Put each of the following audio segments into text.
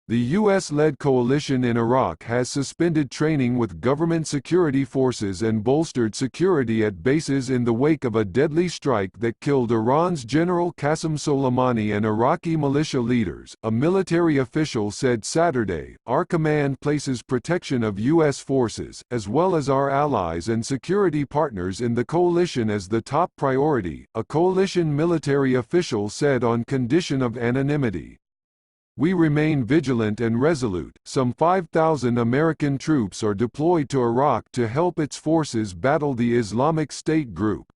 The U.S.-led coalition in Iraq has suspended training with government security forces and bolstered security at bases in the wake of a deadly strike that killed Iran's General Qassem Soleimani and Iraqi militia leaders, a military official said Saturday. Our command places protection of U.S. forces, as well as our allies and security partners in the coalition as the top priority, a coalition military official said on condition of anonymity. We remain vigilant and resolute. Some 5,000 American troops are deployed to Iraq to help its forces battle the Islamic State group.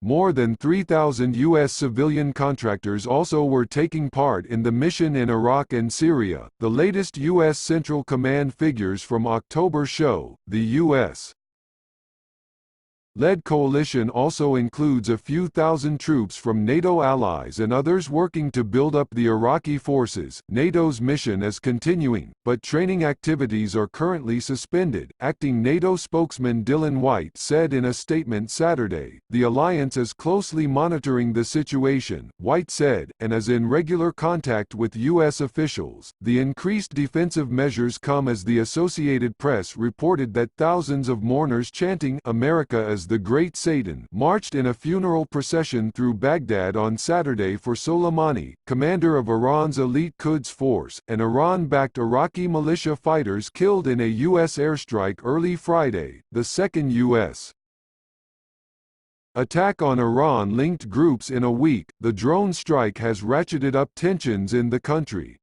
More than 3,000 U.S. civilian contractors also were taking part in the mission in Iraq and Syria, the latest U.S. Central Command figures from October show. The U.S. led coalition also includes a few thousand troops from NATO allies and others working to build up the Iraqi forces. NATO's mission is continuing, but training activities are currently suspended, acting NATO spokesman Dylan White said in a statement Saturday. The alliance is closely monitoring the situation, White said, and is in regular contact with U.S. officials. The increased defensive measures come as the Associated Press reported that thousands of mourners chanting "America is the Great Satan" marched in a funeral procession through Baghdad on Saturday for Soleimani, commander of Iran's elite Quds force, and Iran-backed Iraqi militia fighters killed in a U.S. airstrike early Friday, the second U.S. attack on Iran-linked groups in a week. The drone strike has ratcheted up tensions in the country.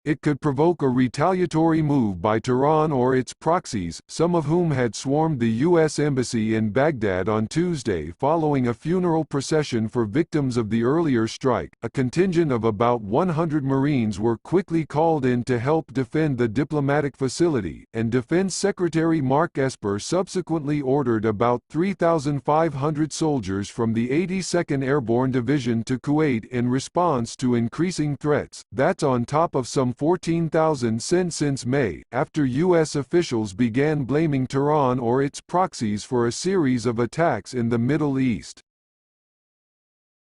It could provoke a retaliatory move by Tehran or its proxies, some of whom had swarmed the U.S. Embassy in Baghdad on Tuesday following a funeral procession for victims of the earlier strike. A contingent of about 100 Marines were quickly called in to help defend the diplomatic facility, and Defense Secretary Mark Esper subsequently ordered about 3,500 soldiers from the 82nd Airborne Division to Kuwait in response to increasing threats. That's on top of some 14,000 sent since May, after U.S. officials began blaming Tehran or its proxies for a series of attacks in the Middle East.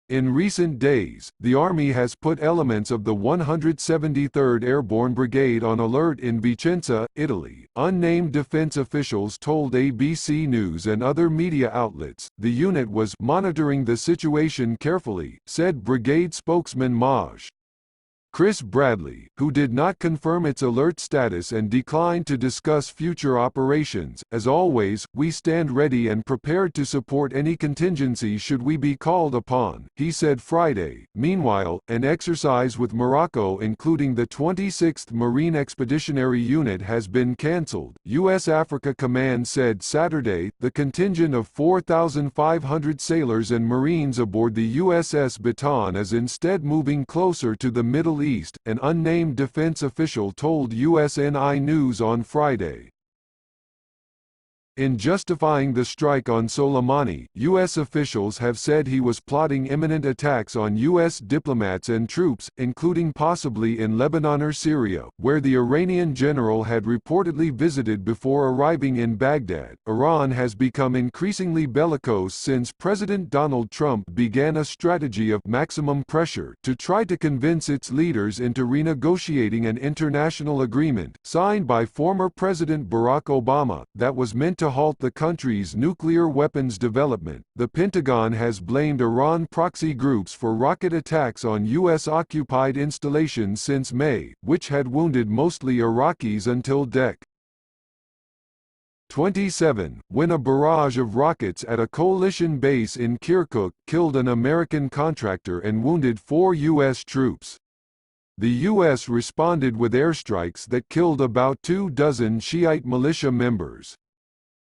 In recent days, the Army has put elements of the 173rd Airborne Brigade on alert in Vicenza, Italy, unnamed defense officials told ABC News and other media outlets. The unit was monitoring the situation carefully, said brigade spokesman Maj. Chris Bradley, who did not confirm its alert status and declined to discuss future operations. As always, we stand ready and prepared to support any contingency should we be called upon, he said Friday. Meanwhile, an exercise with Morocco including the 26th Marine Expeditionary Unit has been cancelled, U.S. Africa Command said Saturday. The contingent of 4,500 sailors and Marines aboard the USS Baton is instead moving closer to the Middle East, an unnamed defense official told USNI News on Friday. In justifying the strike on Soleimani, U.S. officials have said he was plotting imminent attacks on U.S. diplomats and troops, including possibly in Lebanon or Syria, where the Iranian general had reportedly visited before arriving in Baghdad. Iran has become increasingly bellicose since President Donald Trump began a strategy of maximum pressure to try to convince its leaders into renegotiating an international agreement, signed by former President Barack Obama, that was meant to halt the country's nuclear weapons development. The Pentagon has blamed Iran proxy groups for rocket attacks on U.S.-occupied installations since May, which had wounded mostly Iraqis until Dec. 27, when a barrage of rockets at a coalition base in Kirkuk killed an American contractor and wounded 4 U.S. troops. The U.S. responded with airstrikes that killed about 24 Shiite militia members.